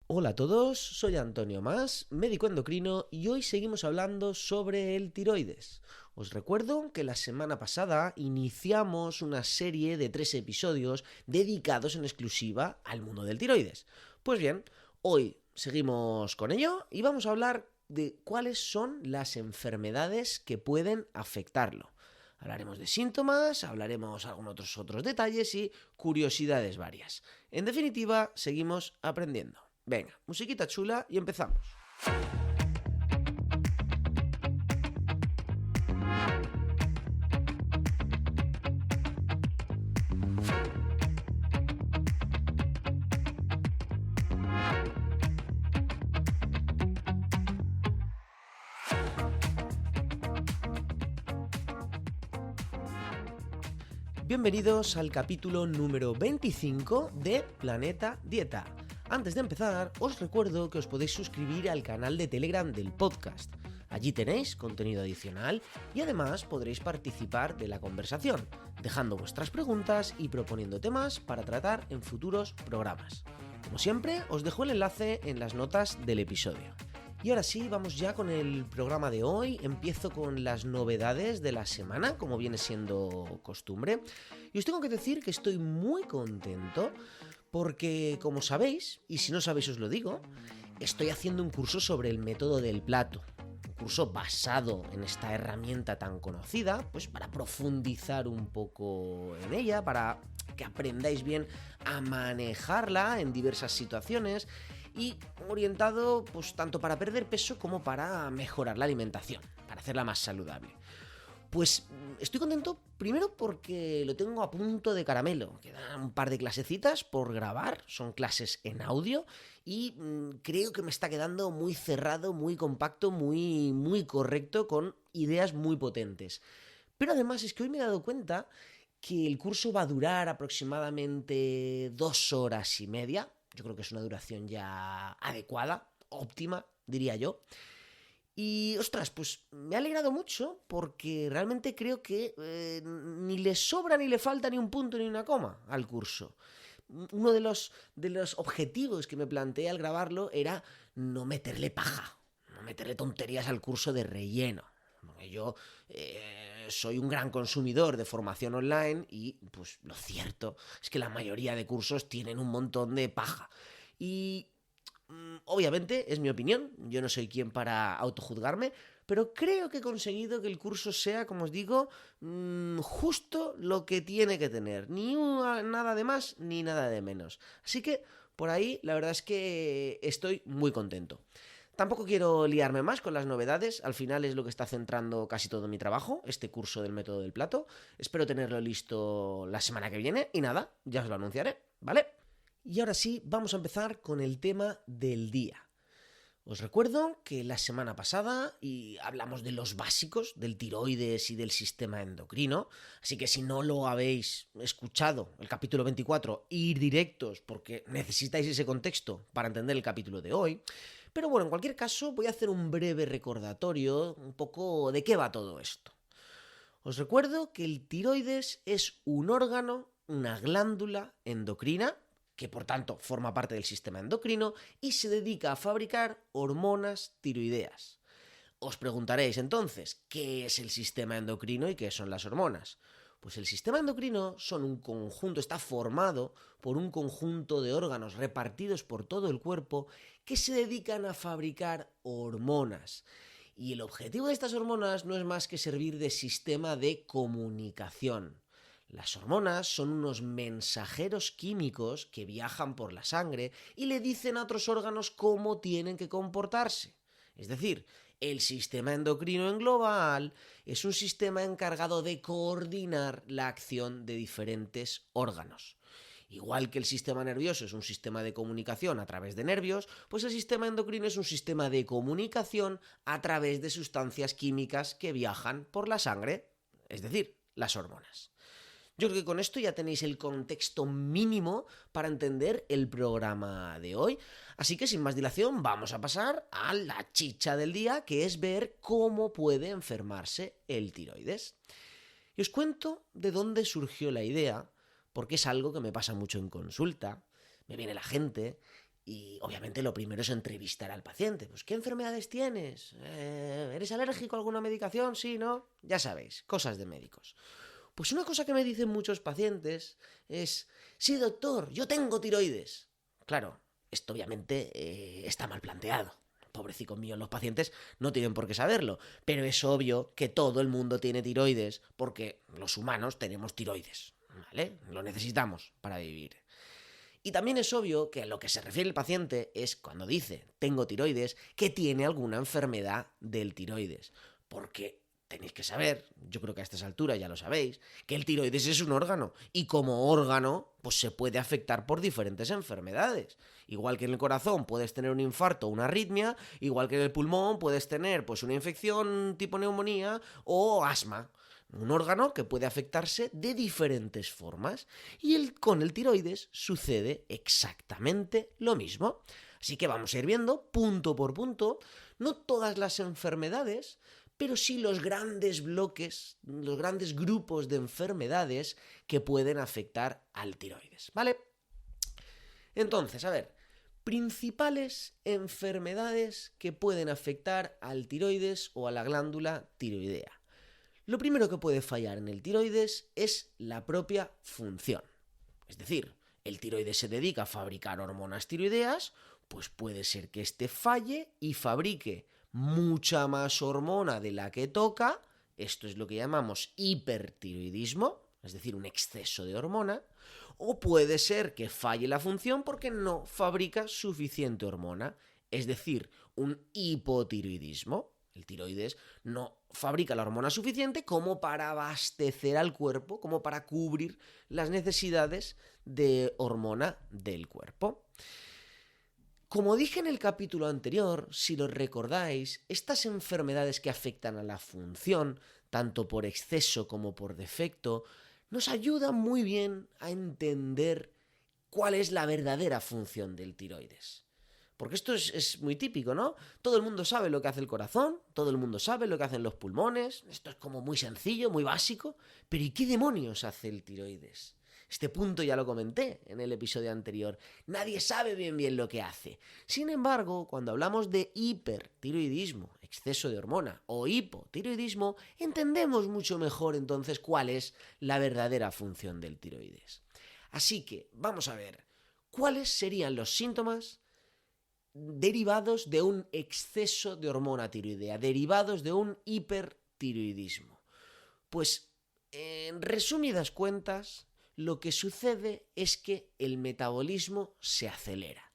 Hola a todos, soy Antonio Mas, médico endocrino y hoy seguimos hablando sobre el tiroides. Os recuerdo que la semana pasada iniciamos una serie de 3 episodios dedicados en exclusiva al mundo del tiroides. Pues bien, hoy seguimos con ello y vamos a hablar de cuáles son las enfermedades que pueden afectarlo. Hablaremos de síntomas, hablaremos algunos otros detalles y curiosidades varias. En definitiva, seguimos aprendiendo. Venga, musiquita chula y empezamos. Bienvenidos al capítulo número 25 de Planeta Dieta. Antes de empezar, os recuerdo que os podéis suscribir al canal de Telegram del podcast. Allí tenéis contenido adicional y además podréis participar de la conversación, dejando vuestras preguntas y proponiendo temas para tratar en futuros programas. Como siempre, os dejo el enlace en las notas del episodio. Y ahora sí, vamos ya con el programa de hoy. Empiezo con las novedades de la semana, como viene siendo costumbre. Y os tengo que decir que estoy muy contento porque, como sabéis, y si no sabéis os lo digo, estoy haciendo un curso sobre el método del plato. Un curso basado en esta herramienta tan conocida, pues para profundizar un poco en ella, para que aprendáis bien a manejarla en diversas situaciones y orientado pues tanto para perder peso como para mejorar la alimentación, para hacerla más saludable. Pues estoy contento primero porque lo tengo a punto de caramelo. Quedan un par de clasecitas por grabar, son clases en audio y creo que me está quedando muy cerrado, muy compacto, muy correcto, con ideas muy potentes. Pero además es que hoy me he dado cuenta que el curso va a durar aproximadamente 2 horas y media. Yo creo que es una duración ya adecuada, óptima, diría yo. Y ostras, pues me ha alegrado mucho porque realmente creo que ni le sobra ni le falta ni un punto ni una coma al curso. Uno de los objetivos que me planteé al grabarlo era no meterle paja, no meterle tonterías al curso de relleno. Yo soy un gran consumidor de formación online y pues lo cierto es que la mayoría de cursos tienen un montón de paja. Y obviamente es mi opinión, yo no soy quien para autojuzgarme, pero creo que he conseguido que el curso sea, como os digo, justo lo que tiene que tener. Nada de más ni nada de menos. Así que por ahí la verdad es que estoy muy contento. Tampoco quiero liarme más con las novedades, al final es lo que está centrando casi todo mi trabajo, este curso del método del plato. Espero tenerlo listo la semana que viene y nada, ya os lo anunciaré, ¿vale? Y ahora sí, vamos a empezar con el tema del día. Os recuerdo que la semana pasada y hablamos de los básicos del tiroides y del sistema endocrino, así que si no lo habéis escuchado, el capítulo 24, ir directos porque necesitáis ese contexto para entender el capítulo de hoy. Pero bueno, en cualquier caso voy a hacer un breve recordatorio un poco de qué va todo esto. Os recuerdo que el tiroides es un órgano, una glándula endocrina, que por tanto forma parte del sistema endocrino y se dedica a fabricar hormonas tiroideas. Os preguntaréis entonces, ¿qué es el sistema endocrino y qué son las hormonas? Pues el sistema endocrino está formado por un conjunto de órganos repartidos por todo el cuerpo que se dedican a fabricar hormonas. Y el objetivo de estas hormonas no es más que servir de sistema de comunicación. Las hormonas son unos mensajeros químicos que viajan por la sangre y le dicen a otros órganos cómo tienen que comportarse. Es decir, el sistema endocrino en global es un sistema encargado de coordinar la acción de diferentes órganos. Igual que el sistema nervioso es un sistema de comunicación a través de nervios, pues el sistema endocrino es un sistema de comunicación a través de sustancias químicas que viajan por la sangre, es decir, las hormonas. Yo creo que con esto ya tenéis el contexto mínimo para entender el programa de hoy. Así que sin más dilación vamos a pasar a la chicha del día, que es ver cómo puede enfermarse el tiroides. Y os cuento de dónde surgió la idea, porque es algo que me pasa mucho en consulta. Me viene la gente Y obviamente lo primero es entrevistar al paciente. Pues, ¿qué enfermedades tienes? ¿Eres alérgico a alguna medicación? Sí, ¿no? Ya sabéis, cosas de médicos. Pues una cosa que me dicen muchos pacientes es: sí, doctor, yo tengo tiroides. Claro, esto obviamente está mal planteado. Pobrecicos míos, los pacientes no tienen por qué saberlo, pero es obvio que todo el mundo tiene tiroides porque los humanos tenemos tiroides, ¿vale? Lo necesitamos para vivir. Y también es obvio que a lo que se refiere el paciente es cuando dice tengo tiroides, que tiene alguna enfermedad del tiroides. Porque tenéis que saber, yo creo que a estas alturas ya lo sabéis, que el tiroides es un órgano y como órgano pues se puede afectar por diferentes enfermedades. Igual que en el corazón puedes tener un infarto o una arritmia, igual que en el pulmón puedes tener pues una infección tipo neumonía o asma. Un órgano que puede afectarse de diferentes formas. Y con el tiroides sucede exactamente lo mismo. Así que vamos a ir viendo punto por punto, no todas las enfermedades, pero sí los grandes bloques, los grandes grupos de enfermedades que pueden afectar al tiroides, ¿vale? Entonces, a ver, principales enfermedades que pueden afectar al tiroides o a la glándula tiroidea. Lo primero que puede fallar en el tiroides es la propia función. Es decir, el tiroides se dedica a fabricar hormonas tiroideas, pues puede ser que éste falle y fabrique mucha más hormona de la que toca. Esto es lo que llamamos hipertiroidismo, es decir, un exceso de hormona. O puede ser que falle la función porque no fabrica suficiente hormona, es decir, un hipotiroidismo. El tiroides no fabrica la hormona suficiente como para abastecer al cuerpo, como para cubrir las necesidades de hormona del cuerpo. Como dije en el capítulo anterior, si lo recordáis, estas enfermedades que afectan a la función, tanto por exceso como por defecto, nos ayudan muy bien a entender cuál es la verdadera función del tiroides. Porque esto es muy típico, ¿no? Todo el mundo sabe lo que hace el corazón, todo el mundo sabe lo que hacen los pulmones, esto es como muy sencillo, muy básico, pero ¿y qué demonios hace el tiroides? Este punto ya lo comenté en el episodio anterior. Nadie sabe bien lo que hace. Sin embargo, cuando hablamos de hipertiroidismo, exceso de hormona, o hipotiroidismo, entendemos mucho mejor entonces cuál es la verdadera función del tiroides. Así que, vamos a ver, ¿cuáles serían los síntomas derivados de un exceso de hormona tiroidea, derivados de un hipertiroidismo? Pues, en resumidas cuentas, lo que sucede es que el metabolismo se acelera.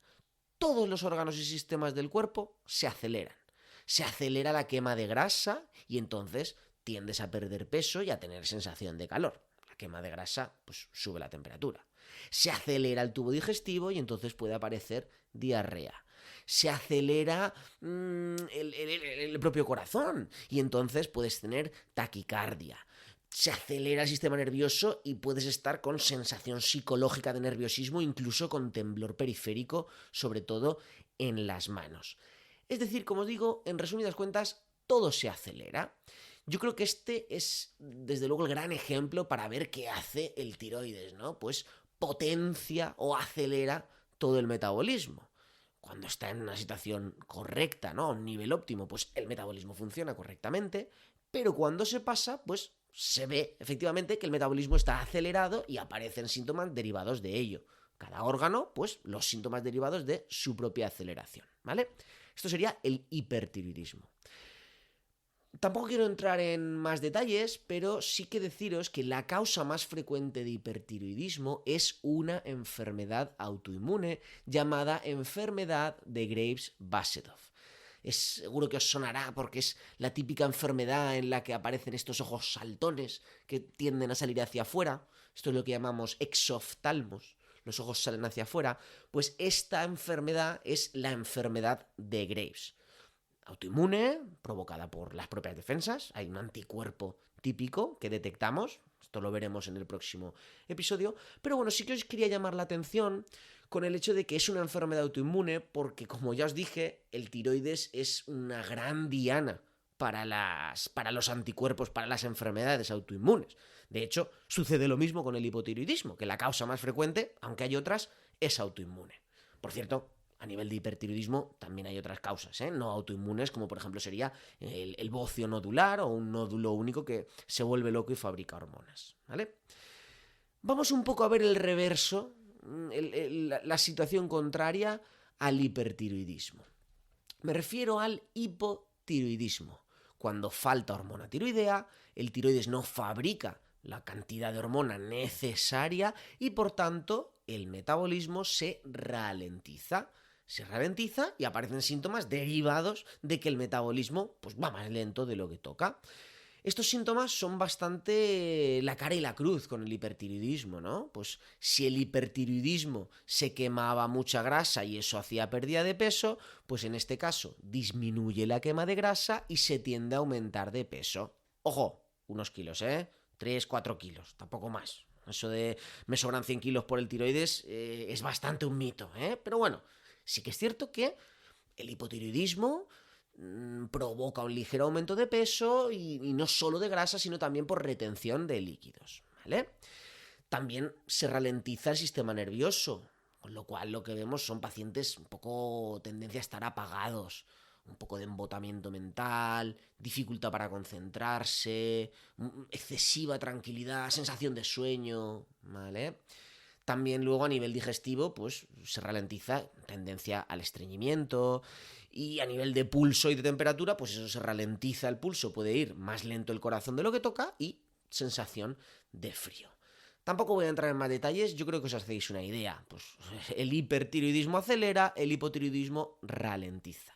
Todos los órganos y sistemas del cuerpo se aceleran. Se acelera la quema de grasa y entonces tiendes a perder peso y a tener sensación de calor. La quema de grasa pues sube la temperatura. Se acelera el tubo digestivo y entonces puede aparecer diarrea. Se acelera el propio corazón y entonces puedes tener taquicardia. Se acelera el sistema nervioso y puedes estar con sensación psicológica de nerviosismo, incluso con temblor periférico, sobre todo en las manos. Es decir, como os digo, en resumidas cuentas, todo se acelera. Yo creo que este es, desde luego, el gran ejemplo para ver qué hace el tiroides, ¿no? Pues potencia o acelera todo el metabolismo. Cuando está en una situación correcta, ¿no? A un nivel óptimo, pues el metabolismo funciona correctamente, pero cuando se pasa, pues se ve efectivamente que el metabolismo está acelerado y aparecen síntomas derivados de ello. Cada órgano, pues los síntomas derivados de su propia aceleración, ¿vale? Esto sería el hipertiroidismo. Tampoco quiero entrar en más detalles, pero sí que deciros que la causa más frecuente de hipertiroidismo es una enfermedad autoinmune llamada enfermedad de Graves-Basedov. Seguro que os sonará porque es la típica enfermedad en la que aparecen estos ojos saltones que tienden a salir hacia afuera. Esto es lo que llamamos exoftalmos. Los ojos salen hacia afuera. Pues esta enfermedad es la enfermedad de Graves. Autoinmune, provocada por las propias defensas. Hay un anticuerpo típico que detectamos. Esto lo veremos en el próximo episodio. Pero bueno, sí que os quería llamar la atención con el hecho de que es una enfermedad autoinmune porque, como ya os dije, el tiroides es una gran diana para los anticuerpos, para las enfermedades autoinmunes. De hecho, sucede lo mismo con el hipotiroidismo, que la causa más frecuente, aunque hay otras, es autoinmune. Por cierto, a nivel de hipertiroidismo también hay otras causas, no autoinmunes, como por ejemplo sería el bocio nodular o un nódulo único que se vuelve loco y fabrica hormonas, ¿vale? Vamos un poco a ver el reverso, la situación contraria al hipertiroidismo. Me refiero al hipotiroidismo. Cuando falta hormona tiroidea, el tiroides no fabrica la cantidad de hormona necesaria y por tanto el metabolismo se ralentiza. Se ralentiza y aparecen síntomas derivados de que el metabolismo pues, va más lento de lo que toca. Estos síntomas son bastante la cara y la cruz con el hipertiroidismo, ¿no? Pues si el hipertiroidismo se quemaba mucha grasa y eso hacía pérdida de peso, pues en este caso disminuye la quema de grasa y se tiende a aumentar de peso. Ojo, unos kilos, 3, 4 kilos, tampoco más. Eso de me sobran 100 kilos por el tiroides es bastante un mito, Pero bueno, sí que es cierto que el hipotiroidismo provoca un ligero aumento de peso y no solo de grasa, sino también por retención de líquidos, ¿vale? También se ralentiza el sistema nervioso, con lo cual lo que vemos son pacientes un poco tendencia a estar apagados, un poco de embotamiento mental, dificultad para concentrarse, excesiva tranquilidad, sensación de sueño, ¿vale? También luego a nivel digestivo, pues se ralentiza, tendencia al estreñimiento, y a nivel de pulso y de temperatura, pues eso se ralentiza el pulso, puede ir más lento el corazón de lo que toca y sensación de frío. Tampoco voy a entrar en más detalles, yo creo que os hacéis una idea. Pues el hipertiroidismo acelera, el hipotiroidismo ralentiza.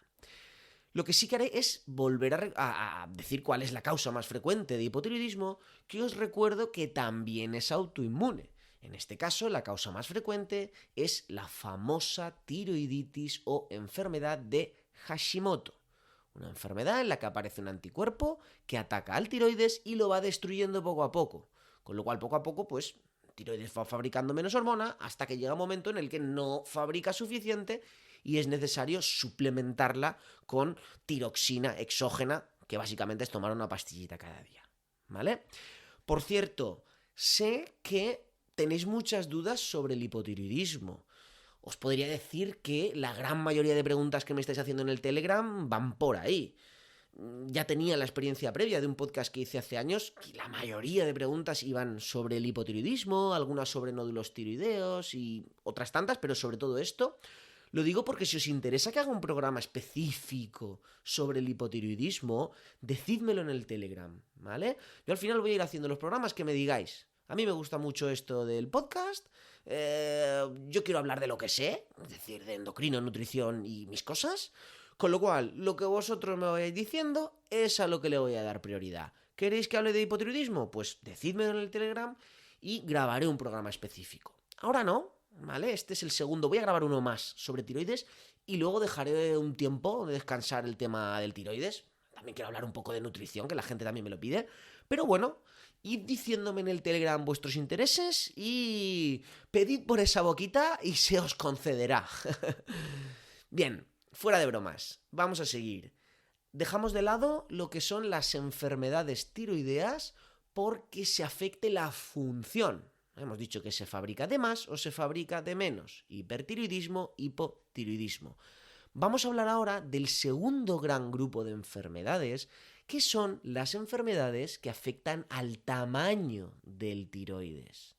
Lo que sí que haré es volver a decir cuál es la causa más frecuente de hipotiroidismo, que os recuerdo que también es autoinmune. En este caso, la causa más frecuente es la famosa tiroiditis o enfermedad de Hashimoto. Una enfermedad en la que aparece un anticuerpo que ataca al tiroides y lo va destruyendo poco a poco. Con lo cual, poco a poco, pues, el tiroides va fabricando menos hormona hasta que llega un momento en el que no fabrica suficiente y es necesario suplementarla con tiroxina exógena, que básicamente es tomar una pastillita cada día, ¿vale? Por cierto, sé que tenéis muchas dudas sobre el hipotiroidismo. Os podría decir que la gran mayoría de preguntas que me estáis haciendo en el Telegram van por ahí. Ya tenía la experiencia previa de un podcast que hice hace años y la mayoría de preguntas iban sobre el hipotiroidismo, algunas sobre nódulos tiroideos y otras tantas, pero sobre todo esto. Lo digo porque si os interesa que haga un programa específico sobre el hipotiroidismo, decídmelo en el Telegram, ¿vale? Yo al final voy a ir haciendo los programas que me digáis. A mí me gusta mucho esto del podcast. Yo quiero hablar de lo que sé, es decir, de endocrino, nutrición y mis cosas. Con lo cual, lo que vosotros me vayáis diciendo es a lo que le voy a dar prioridad. ¿Queréis que hable de hipotiroidismo? Pues decídmelo en el Telegram y grabaré un programa específico. Ahora no, ¿vale? Este es el segundo. Voy a grabar uno más sobre tiroides y luego dejaré un tiempo de descansar el tema del tiroides. También quiero hablar un poco de nutrición, que la gente también me lo pide. Pero bueno, id diciéndome en el Telegram vuestros intereses y pedid por esa boquita y se os concederá. Bien, fuera de bromas, vamos a seguir. Dejamos de lado lo que son las enfermedades tiroideas porque se afecte la función. Hemos dicho que se fabrica de más o se fabrica de menos. Hipertiroidismo, hipotiroidismo. Vamos a hablar ahora del segundo gran grupo de enfermedades, que son las enfermedades que afectan al tamaño del tiroides.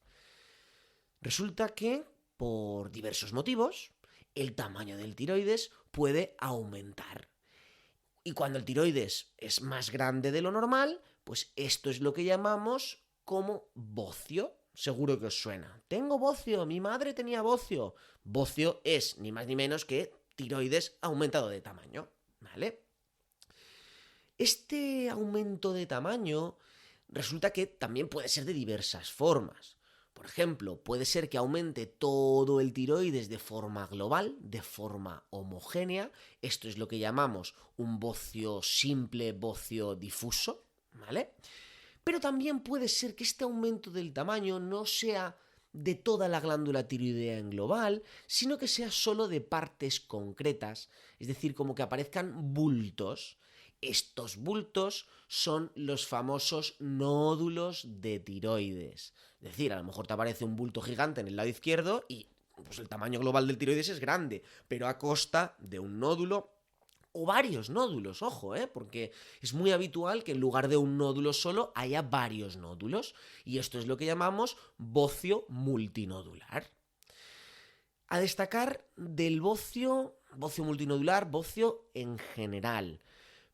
Resulta que, por diversos motivos, el tamaño del tiroides puede aumentar. Y cuando el tiroides es más grande de lo normal, pues esto es lo que llamamos como bocio. Seguro que os suena. Tengo bocio, mi madre tenía bocio. Bocio es ni más ni menos que tiroides aumentado de tamaño, ¿vale? Este aumento de tamaño resulta que también puede ser de diversas formas. Por ejemplo, puede ser que aumente todo el tiroides de forma global, de forma homogénea. Esto es lo que llamamos un bocio simple, bocio difuso, ¿vale? Pero también puede ser que este aumento del tamaño no sea de toda la glándula tiroidea en global, sino que sea solo de partes concretas, es decir, como que aparezcan bultos. Estos bultos son los famosos nódulos de tiroides. Es decir, a lo mejor te aparece un bulto gigante en el lado izquierdo y pues el tamaño global del tiroides es grande, pero a costa de un nódulo o varios nódulos, ojo, porque es muy habitual que en lugar de un nódulo solo haya varios nódulos, y esto es lo que llamamos bocio multinodular. A destacar del bocio multinodular, bocio en general.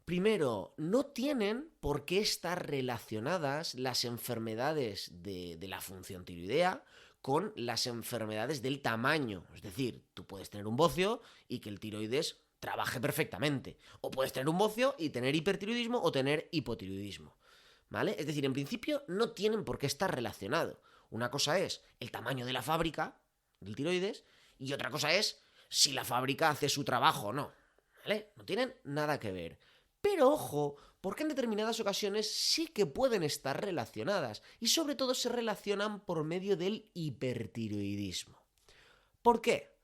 Primero, no tienen por qué estar relacionadas las enfermedades de la función tiroidea con las enfermedades del tamaño. Es decir, tú puedes tener un bocio y que el tiroides trabaje perfectamente. O puedes tener un bocio y tener hipertiroidismo o tener hipotiroidismo. ¿Vale? Es decir, en principio no tienen por qué estar relacionados. Una cosa es el tamaño de la fábrica del tiroides y otra cosa es si la fábrica hace su trabajo o no. ¿Vale? No tienen nada que ver. Pero ojo, porque en determinadas ocasiones sí que pueden estar relacionadas y sobre todo se relacionan por medio del hipertiroidismo. ¿Por qué?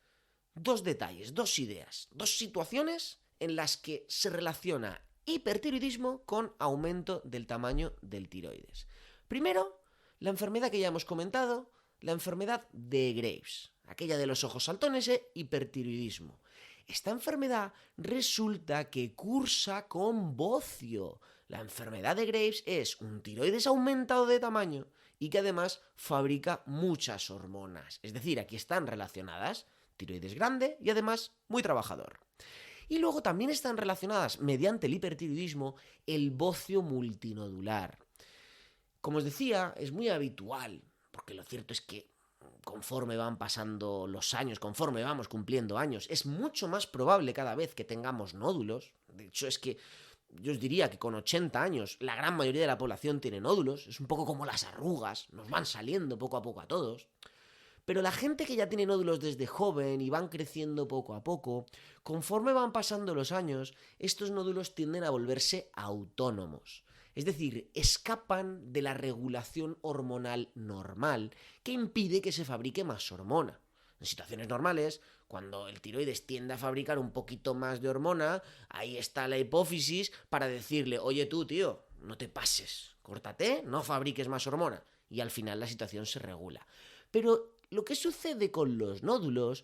Dos detalles, dos ideas, dos situaciones en las que se relaciona hipertiroidismo con aumento del tamaño del tiroides. Primero, la enfermedad que ya hemos comentado, la enfermedad de Graves, aquella de los ojos saltones e hipertiroidismo. Esta enfermedad resulta que cursa con bocio. La enfermedad de Graves es un tiroides aumentado de tamaño y que además fabrica muchas hormonas. Es decir, aquí están relacionadas tiroides grande y además muy trabajador. Y luego también están relacionadas mediante el hipertiroidismo el bocio multinodular. Como os decía, es muy habitual, porque lo cierto es que conforme van pasando los años, conforme vamos cumpliendo años, es mucho más probable cada vez que tengamos nódulos. De hecho, es que yo os diría que con 80 años la gran mayoría de la población tiene nódulos. Es un poco como las arrugas, nos van saliendo poco a poco a todos. Pero la gente que ya tiene nódulos desde joven y van creciendo poco a poco, conforme van pasando los años, estos nódulos tienden a volverse autónomos. Es decir, escapan de la regulación hormonal normal que impide que se fabrique más hormona. En situaciones normales, cuando el tiroides tiende a fabricar un poquito más de hormona, ahí está la hipófisis para decirle, oye tú, tío, no te pases, córtate, no fabriques más hormona. Y al final la situación se regula. Pero lo que sucede con los nódulos,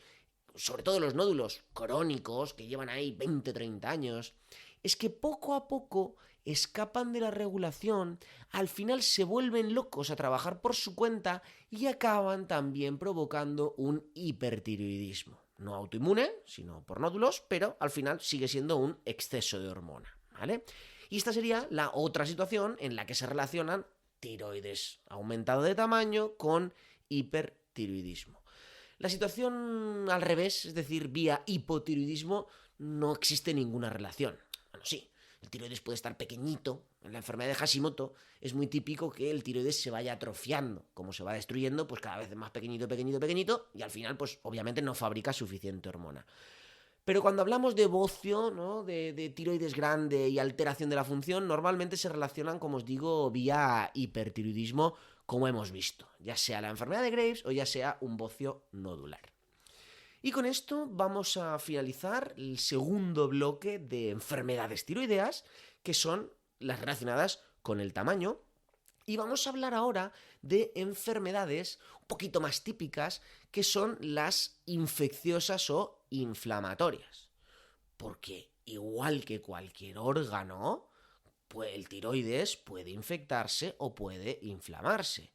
sobre todo los nódulos crónicos que llevan ahí 20-30 años, es que poco a poco escapan de la regulación, al final se vuelven locos a trabajar por su cuenta y acaban también provocando un hipertiroidismo. No autoinmune, sino por nódulos, pero al final sigue siendo un exceso de hormona, ¿vale? Y esta sería la otra situación en la que se relacionan tiroides aumentado de tamaño con hipertiroidismo. La situación al revés, es decir, vía hipotiroidismo, no existe ninguna relación. Bueno, sí, el tiroides puede estar pequeñito. En la enfermedad de Hashimoto es muy típico que el tiroides se vaya atrofiando. Como se va destruyendo, pues cada vez es más pequeñito, y al final, pues obviamente no fabrica suficiente hormona. Pero cuando hablamos de bocio, ¿no? de tiroides grande y alteración de la función, normalmente se relacionan, como os digo, vía hipertiroidismo, como hemos visto, ya sea la enfermedad de Graves o ya sea un bocio nodular. Y con esto vamos a finalizar el segundo bloque de enfermedades tiroideas, que son las relacionadas con el tamaño. Y vamos a hablar ahora de enfermedades un poquito más típicas, que son las infecciosas o inflamatorias. Porque igual que cualquier órgano, pues el tiroides puede infectarse o puede inflamarse.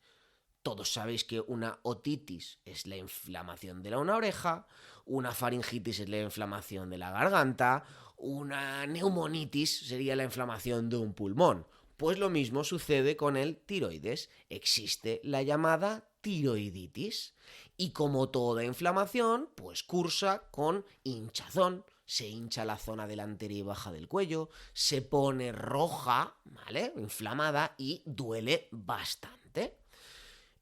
Todos sabéis que una otitis es la inflamación de una oreja, una faringitis es la inflamación de la garganta, una neumonitis sería la inflamación de un pulmón. Pues lo mismo sucede con el tiroides. Existe la llamada tiroiditis. Y como toda inflamación, pues cursa con hinchazón. Se hincha la zona delantera y baja del cuello, se pone roja, ¿vale? Inflamada y duele bastante.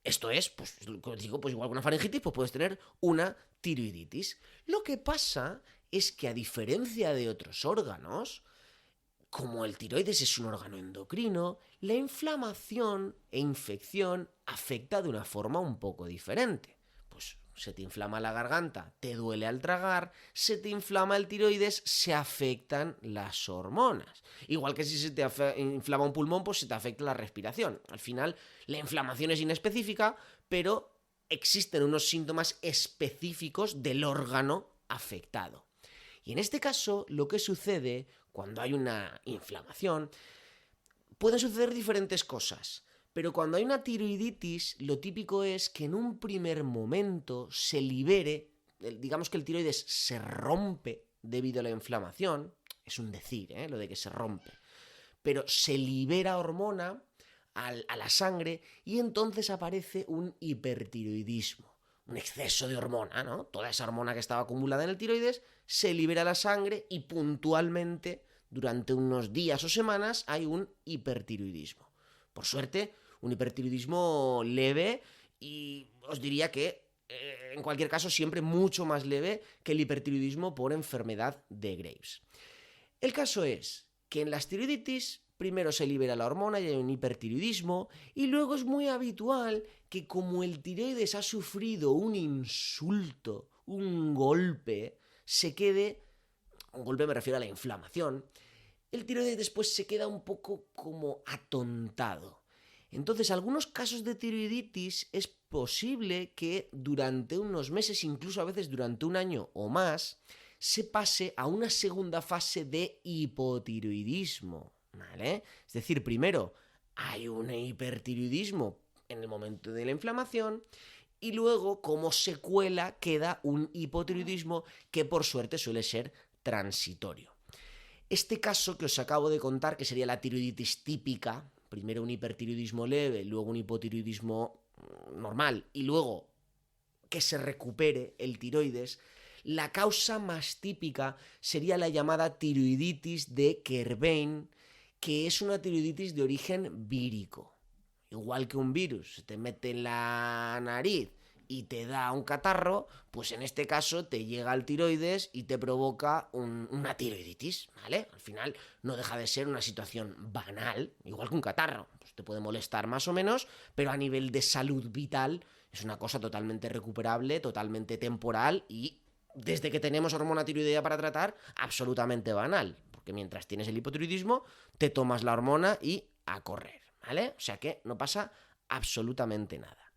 Esto es, pues, como digo, pues igual que una faringitis, pues puedes tener una tiroiditis. Lo que pasa es que a diferencia de otros órganos, como el tiroides es un órgano endocrino, la inflamación e infección afecta de una forma un poco diferente. Pues se te inflama la garganta, te duele al tragar, se te inflama el tiroides, se afectan las hormonas. Igual que si se te inflama un pulmón, pues se te afecta la respiración. Al final, la inflamación es inespecífica, pero existen unos síntomas específicos del órgano afectado. Y en este caso, lo que sucede cuando hay una inflamación, pueden suceder diferentes cosas. Pero cuando hay una tiroiditis, lo típico es que en un primer momento se libere, digamos que el tiroides se rompe debido a la inflamación, es un decir, lo de que se rompe, pero se libera hormona a la sangre y entonces aparece un hipertiroidismo, un exceso de hormona, ¿no? Toda esa hormona que estaba acumulada en el tiroides se libera a la sangre y puntualmente, durante unos días o semanas, hay un hipertiroidismo. Por suerte, un hipertiroidismo leve y os diría que en cualquier caso siempre mucho más leve que el hipertiroidismo por enfermedad de Graves. El caso es que en las tiroiditis primero se libera la hormona y hay un hipertiroidismo y luego es muy habitual que como el tiroides ha sufrido un insulto, un golpe, se quede, un golpe me refiero a la inflamación, el tiroides después se queda un poco como atontado. Entonces, algunos casos de tiroiditis es posible que durante unos meses, incluso a veces durante un año o más, se pase a una segunda fase de hipotiroidismo, ¿vale? Es decir, primero hay un hipertiroidismo en el momento de la inflamación y luego, como secuela, queda un hipotiroidismo que por suerte suele ser transitorio. Este caso que os acabo de contar, que sería la tiroiditis típica, primero un hipertiroidismo leve, luego un hipotiroidismo normal y luego que se recupere el tiroides, la causa más típica sería la llamada tiroiditis de Kerbein, que es una tiroiditis de origen vírico. Igual que un virus se te mete en la nariz y te da un catarro, pues en este caso te llega al tiroides y te provoca una tiroiditis, ¿vale? Al final no deja de ser una situación banal, igual que un catarro. Pues te puede molestar más o menos, pero a nivel de salud vital es una cosa totalmente recuperable, totalmente temporal y desde que tenemos hormona tiroidea para tratar, absolutamente banal. Porque mientras tienes el hipotiroidismo, te tomas la hormona y a correr, ¿vale? O sea que no pasa absolutamente nada.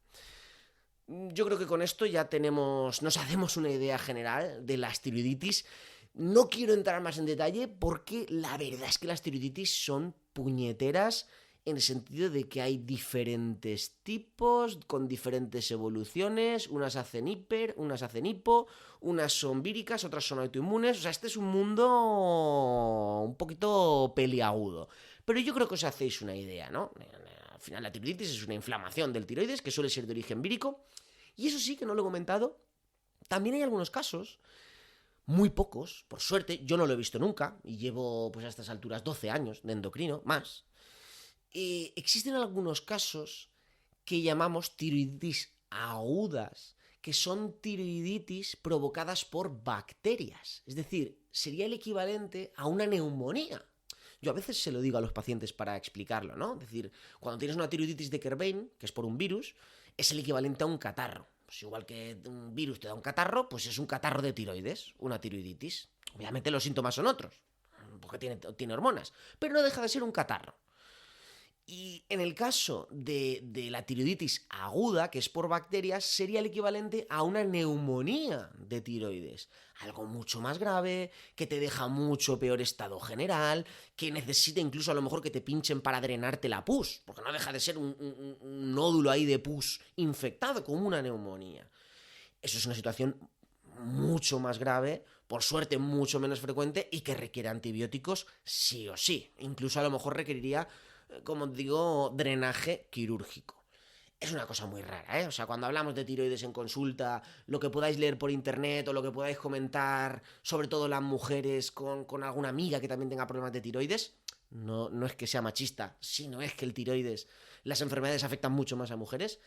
Yo creo que con esto ya nos hacemos una idea general de las tiroiditis. No quiero entrar más en detalle porque la verdad es que las tiroiditis son puñeteras en el sentido de que hay diferentes tipos con diferentes evoluciones, unas hacen hiper, unas hacen hipo, unas son víricas, otras son autoinmunes, o sea, este es un mundo un poquito peliagudo, pero yo creo que os hacéis una idea, ¿no? Al final la tiroiditis es una inflamación del tiroides que suele ser de origen vírico, y eso sí que no lo he comentado, también hay algunos casos, muy pocos, por suerte, yo no lo he visto nunca, y llevo pues a estas alturas 12 años de endocrino, más. Existen algunos casos que llamamos tiroiditis agudas, que son tiroiditis provocadas por bacterias. Es decir, sería el equivalente a una neumonía. Yo a veces se lo digo a los pacientes para explicarlo, ¿no? Es decir, cuando tienes una tiroiditis de Kerbein, que es por un virus, es el equivalente a un catarro. Pues igual que un virus te da un catarro, pues es un catarro de tiroides, una tiroiditis. Obviamente los síntomas son otros, porque tiene hormonas, pero no deja de ser un catarro. Y en el caso de la tiroiditis aguda, que es por bacterias, sería el equivalente a una neumonía de tiroides. Algo mucho más grave, que te deja mucho peor estado general, que necesita incluso a lo mejor que te pinchen para drenarte la pus, porque no deja de ser un nódulo ahí de pus infectado, como una neumonía. Eso es una situación mucho más grave, por suerte mucho menos frecuente y que requiere antibióticos sí o sí. Incluso a lo mejor requeriría, como digo, drenaje quirúrgico. Es una cosa muy rara, ¿eh? O sea, cuando hablamos de tiroides en consulta, lo que podáis leer por internet o lo que podáis comentar, sobre todo las mujeres con alguna amiga que también tenga problemas de tiroides, no es que sea machista, sino es que el tiroides, las enfermedades afectan mucho más a mujeres.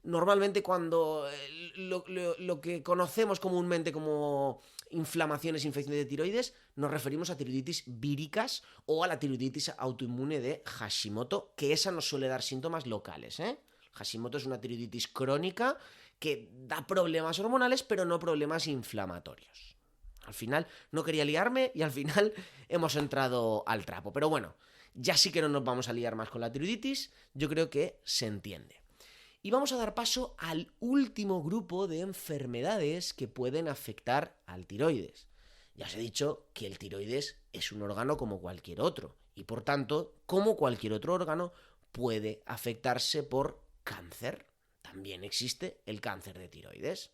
Normalmente cuando lo que conocemos comúnmente como inflamaciones, infecciones de tiroides, nos referimos a tiroiditis víricas o a la tiroiditis autoinmune de Hashimoto, que esa nos suele dar síntomas locales, ¿eh? Hashimoto es una tiroiditis crónica que da problemas hormonales, pero no problemas inflamatorios. Al final no quería liarme y al final hemos entrado al trapo. Pero bueno, ya sí que no nos vamos a liar más con la tiroiditis, yo creo que se entiende. Y vamos a dar paso al último grupo de enfermedades que pueden afectar al tiroides. Ya os he dicho que el tiroides es un órgano como cualquier otro y por tanto, como cualquier otro órgano, puede afectarse por cáncer. También existe el cáncer de tiroides.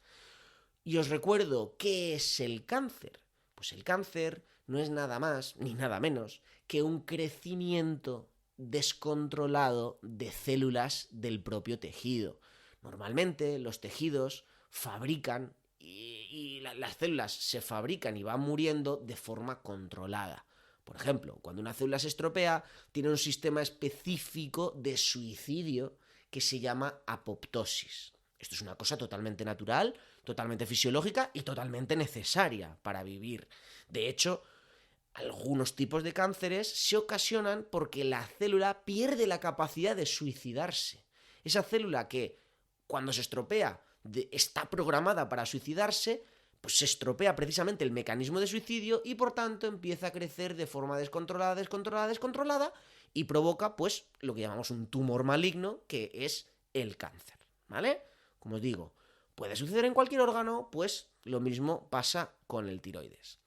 Y os recuerdo, ¿qué es el cáncer? Pues el cáncer no es nada más ni nada menos que un crecimiento descontrolado de células del propio tejido. Normalmente los tejidos fabrican y las células se fabrican y van muriendo de forma controlada. Por ejemplo, cuando una célula se estropea, tiene un sistema específico de suicidio que se llama apoptosis. Esto es una cosa totalmente natural, totalmente fisiológica y totalmente necesaria para vivir. De hecho, algunos tipos de cánceres se ocasionan porque la célula pierde la capacidad de suicidarse. Esa célula que, cuando se estropea, está programada para suicidarse, pues se estropea precisamente el mecanismo de suicidio y por tanto empieza a crecer de forma descontrolada y provoca pues lo que llamamos un tumor maligno, que es el cáncer, ¿vale? Como os digo, puede suceder en cualquier órgano, pues lo mismo pasa con el tiroides.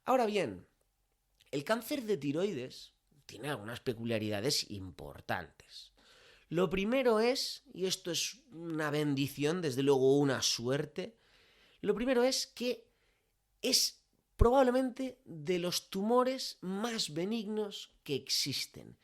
Ahora bien, el cáncer de tiroides tiene algunas peculiaridades importantes. Lo primero es, y esto es una bendición, desde luego una suerte, lo primero es que es probablemente de los tumores más benignos que existen.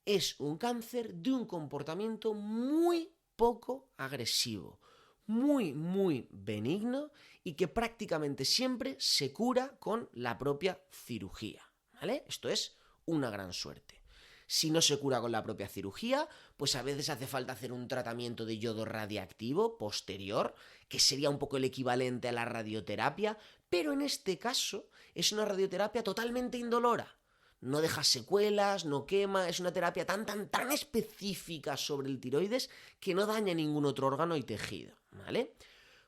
Es un cáncer de un comportamiento muy poco agresivo, muy benigno y que prácticamente siempre se cura con la propia cirugía, ¿vale? Esto es una gran suerte. Si no se cura con la propia cirugía, pues a veces hace falta hacer un tratamiento de yodo radiactivo posterior, que sería un poco el equivalente a la radioterapia, pero en este caso es una radioterapia totalmente indolora. No deja secuelas, no quema, es una terapia tan específica sobre el tiroides que no daña ningún otro órgano y tejido, ¿vale?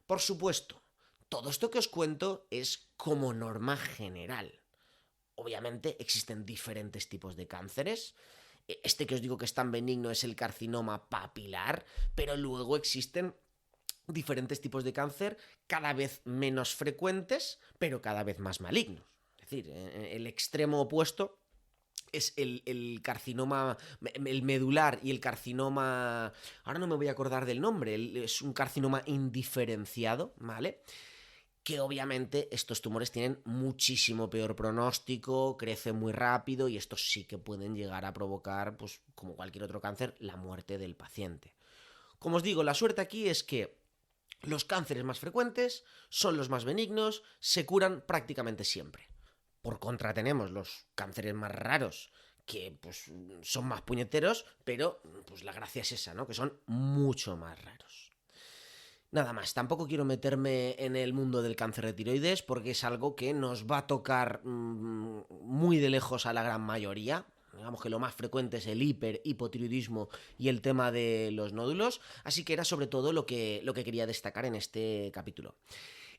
Por supuesto, todo esto que os cuento es como norma general. Obviamente existen diferentes tipos de cánceres. Este que os digo que es tan benigno es el carcinoma papilar, pero luego existen diferentes tipos de cáncer cada vez menos frecuentes, pero cada vez más malignos. Es decir, el extremo opuesto es el carcinoma, el medular y el carcinoma, ahora no me voy a acordar del nombre, es un carcinoma indiferenciado, ¿vale? Que obviamente estos tumores tienen muchísimo peor pronóstico, crecen muy rápido y estos sí que pueden llegar a provocar, pues como cualquier otro cáncer, la muerte del paciente. Como os digo, la suerte aquí es que los cánceres más frecuentes son los más benignos, se curan prácticamente siempre. Por contra tenemos los cánceres más raros, que pues son más puñeteros, pero pues la gracia es esa, ¿no? Que son mucho más raros. Nada más, tampoco quiero meterme en el mundo del cáncer de tiroides porque es algo que nos va a tocar muy de lejos a la gran mayoría. Digamos que lo más frecuente es el hipotiroidismo y el tema de los nódulos, así que era sobre todo lo que quería destacar en este capítulo.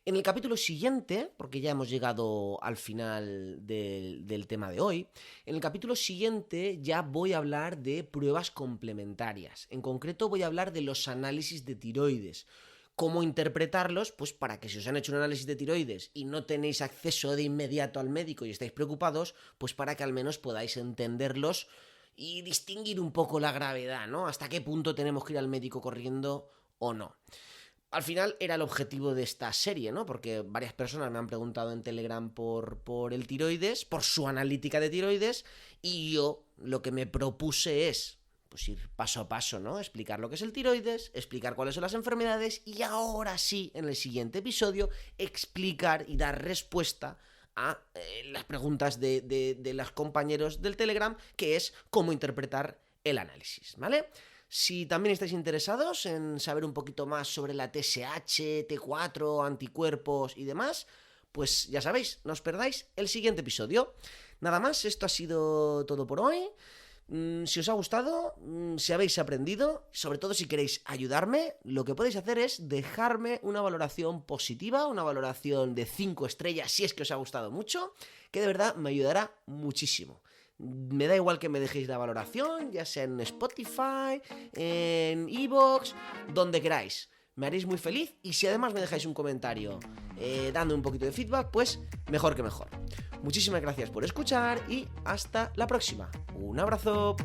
En el capítulo siguiente, porque ya hemos llegado al final del tema de hoy, en el capítulo siguiente ya voy a hablar de pruebas complementarias. En concreto voy a hablar de los análisis de tiroides. Cómo interpretarlos, pues para que si os han hecho un análisis de tiroides y no tenéis acceso de inmediato al médico y estáis preocupados, pues para que al menos podáis entenderlos y distinguir un poco la gravedad, ¿no? Hasta qué punto tenemos que ir al médico corriendo o no. Al final era el objetivo de esta serie, ¿no? Porque varias personas me han preguntado en Telegram por el tiroides, por su analítica de tiroides, y yo lo que me propuse es pues ir paso a paso, ¿no? Explicar lo que es el tiroides, explicar cuáles son las enfermedades y ahora sí, en el siguiente episodio, explicar y dar respuesta a las preguntas de los compañeros del Telegram, que es cómo interpretar el análisis, ¿vale? Si también estáis interesados en saber un poquito más sobre la TSH, T4, anticuerpos y demás, pues ya sabéis, no os perdáis el siguiente episodio. Nada más, esto ha sido todo por hoy. Si os ha gustado, si habéis aprendido, sobre todo si queréis ayudarme, lo que podéis hacer es dejarme una valoración positiva, una valoración de 5 estrellas si es que os ha gustado mucho, que de verdad me ayudará muchísimo. Me da igual que me dejéis la valoración, ya sea en Spotify, en iVoox, donde queráis. Me haréis muy feliz y si además me dejáis un comentario dando un poquito de feedback, pues mejor que mejor. Muchísimas gracias por escuchar y hasta la próxima. Un abrazo.